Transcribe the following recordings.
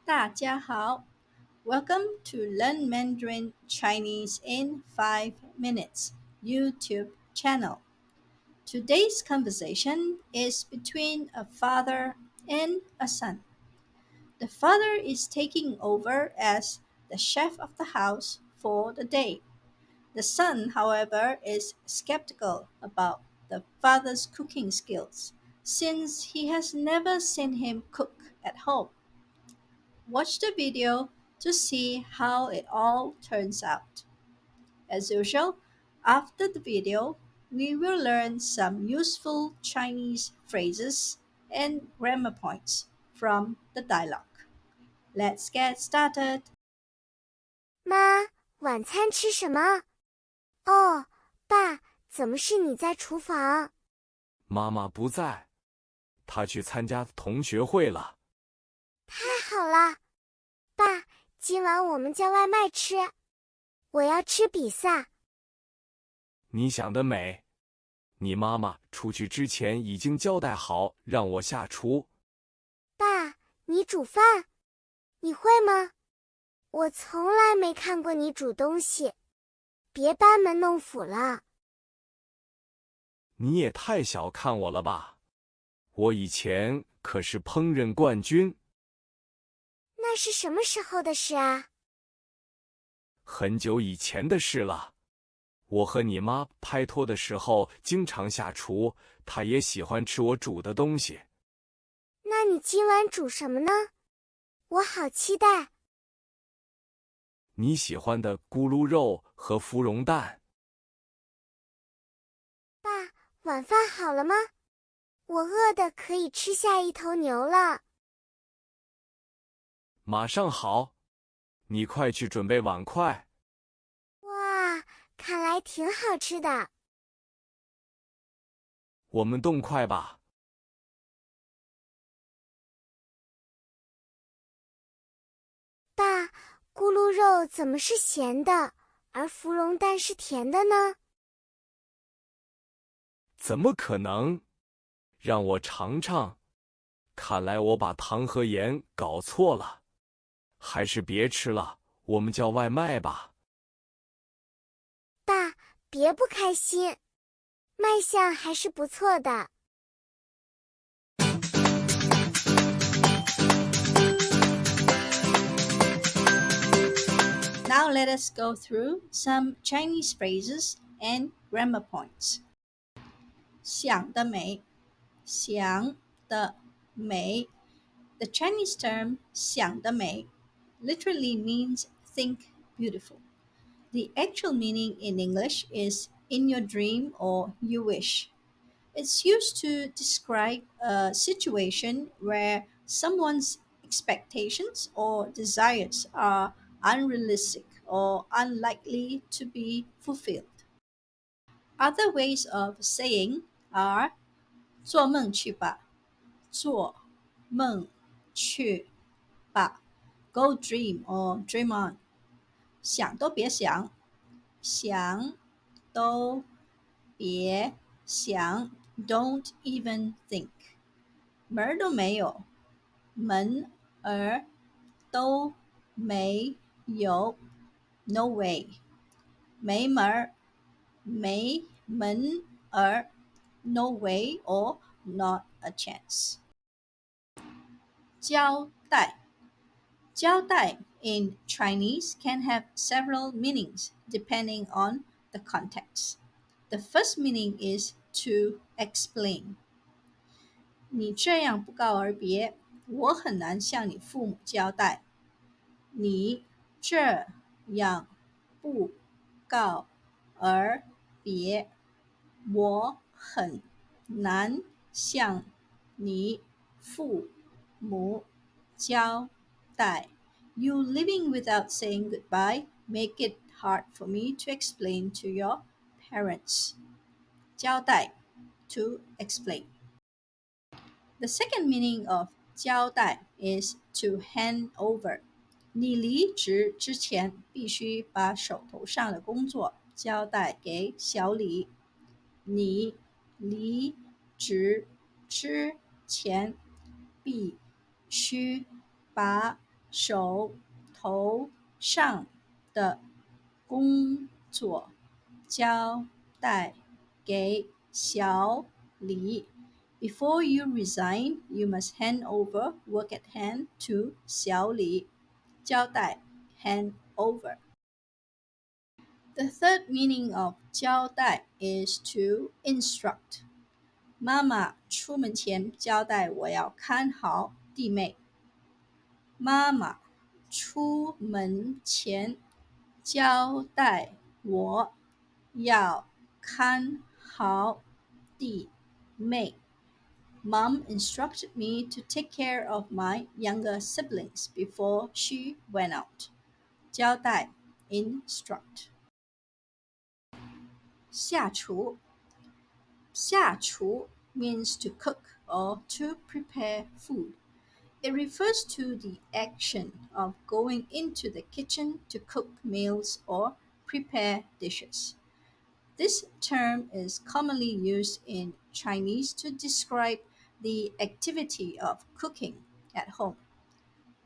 大家好 Welcome to Learn Mandarin Chinese in 5 Minutes YouTube channel. Today's conversation is between a father and a son. The father is taking over as the chef of the house for the day. The son, however, is skeptical about the father's cooking skills since he has never seen him cook at home. Watch the video to see how it all turns out. As usual, after the video, we will learn some useful Chinese phrases and grammar points from the dialogue. Let's get started. 妈，晚餐吃什么？哦，爸，怎么是你在厨房？妈妈不在，她去参加同学会了。太好了，爸，今晚我们叫外卖吃。我要吃比萨。你想得美，你妈妈出去之前已经交代好让我下厨。爸，你煮饭？你会吗？我从来没看过你煮东西，别班门弄斧了。你也太小看我了吧！我以前可是烹饪冠军。那是什么时候的事啊？很久以前的事了。我和你妈拍拖的时候经常下厨，她也喜欢吃我煮的东西。那你今晚煮什么呢？我好期待。你喜欢的咕噜肉和芙蓉蛋。爸，晚饭好了吗？我饿得可以吃下一头牛了。马上好，你快去准备碗筷。哇，看来挺好吃的。我们动筷吧。爸，咕噜肉怎么是咸的，而芙蓉蛋是甜的呢？怎么可能？让我尝尝。看来我把糖和盐搞错了，还是别吃了，我们叫外卖吧。爸，别不开心，卖相还是不错的。Now let us go through some Chinese phrases and grammar points. 想得美，想得美 The Chinese term 想得美 literally means think beautiful. The actual meaning in English is in your dream or you wish. It's used to describe a situation where someone's expectations or desires are unrealistic or unlikely to be fulfilled. Other ways of saying are 做梦去吧，做梦去吧 Go dream or dream on. 想都别想，想都别想 Don't even think. 门儿都没有，门儿都没有 No way. 没门儿，没门儿 No way or not a chance. 交代交代 in Chinese can have several meanings depending on the context. The first meaning is to explain. 你这样不告而别，我很难向你父母交代。你这样不告而别，我很难向你父母交代。You living without saying goodbye make it hard for me to explain to your parents. 交代 to explain. The second meaning of 交代 is to hand over. 你离职之前必须把手头上的工作交代给小李。你离职之前必须把手头上的工作交代给小李。Before you resign, you must hand over work at hand to 小李。交代 hand over. The third meaning of 交代 is to instruct. 妈妈出门前交代我要看好弟妹。妈妈出门前交代我要看好弟妹。Mom instructed me to take care of my younger siblings before she went out. 交代 instruct. 下厨下厨 means to cook or to prepare food. It refers to the action of going into the kitchen to cook meals or prepare dishes. This term is commonly used in Chinese to describe the activity of cooking at home.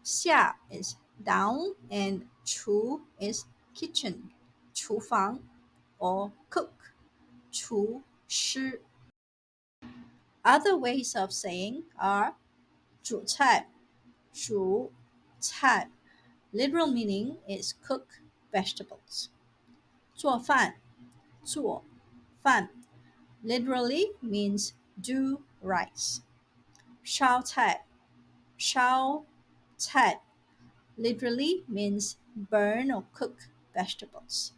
下 is down and 厨 is kitchen, 厨房 or cook, 厨师. Other ways of saying are 煮菜煮菜 literal meaning is cook vegetables. 做饭做饭 literally means do rice. 烧菜烧菜 literally means burn or cook vegetables.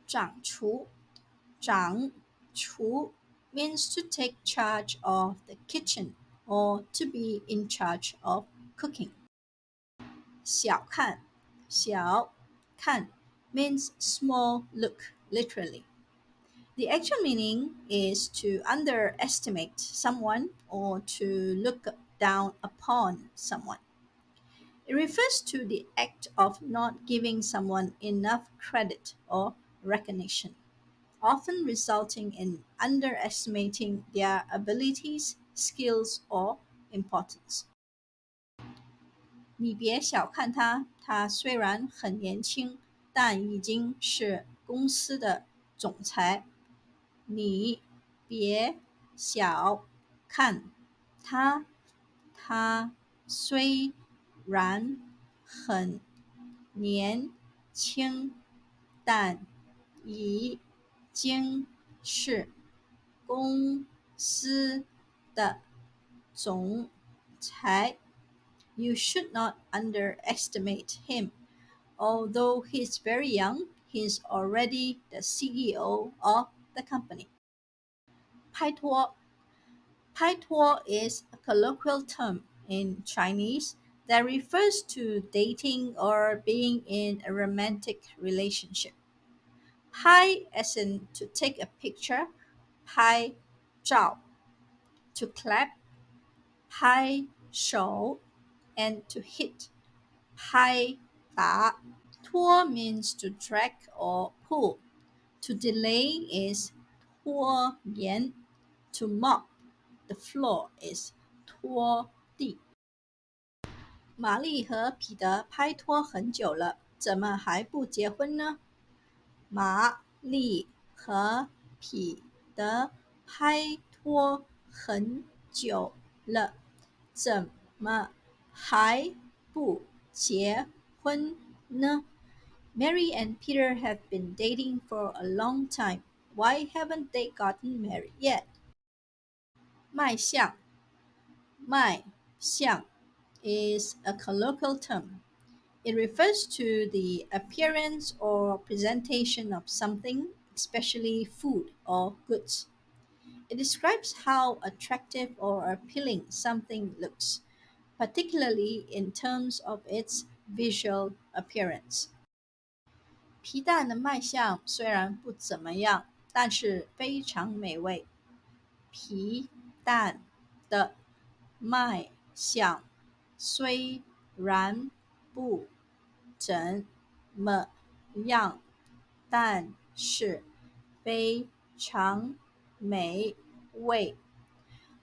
掌厨掌厨 means to take charge of the kitchen or to be in charge of cooking. 小看小看 means small look literally. The actual meaning is to underestimate someone or to look down upon someone. It refers to the act of not giving someone enough credit or recognition, often resulting in underestimating their abilities, skills, or importance. 你别小看他，他虽然很年轻，但已经是公司的总裁。你别小看他，他虽然很年轻，但已经是公司的总裁。You should not underestimate him. Although he's very young, he's already the CEO of the company. 拍拖拍拖 is a colloquial term in Chinese that refers to dating or being in a romantic relationship. 拍 as in to take a picture, 拍照 to clap, 拍手 and to hit, 拍打拖 means to drag or pull. To delay is 拖延 To mop the floor is 拖地。玛丽和彼得拍拖很久了，怎么还不结婚呢？玛丽和彼得拍拖很久了，怎么还不结婚呢？Mary and Peter have been dating for a long time. Why haven't they gotten married yet? 卖相卖相 is a colloquial term. It refers to the appearance or presentation of something, especially food or goods. It describes how attractive or appealing something looks, particularly in terms of its visual appearance. 皮蛋的卖相虽然不怎么样，但是非常美味。皮蛋的卖相虽然不怎么样，但是非常美味。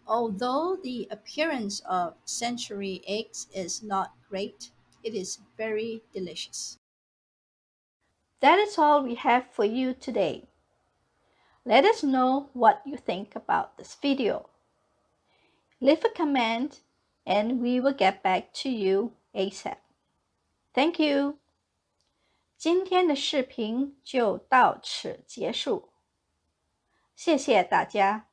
Although the appearance of century eggs is not great, It is very delicious. That is all we have for you today. Let us know what you think about this video. Leave a comment and we will get back to you ASAP. Thank you. 今天的视频就到此结束，谢谢大家。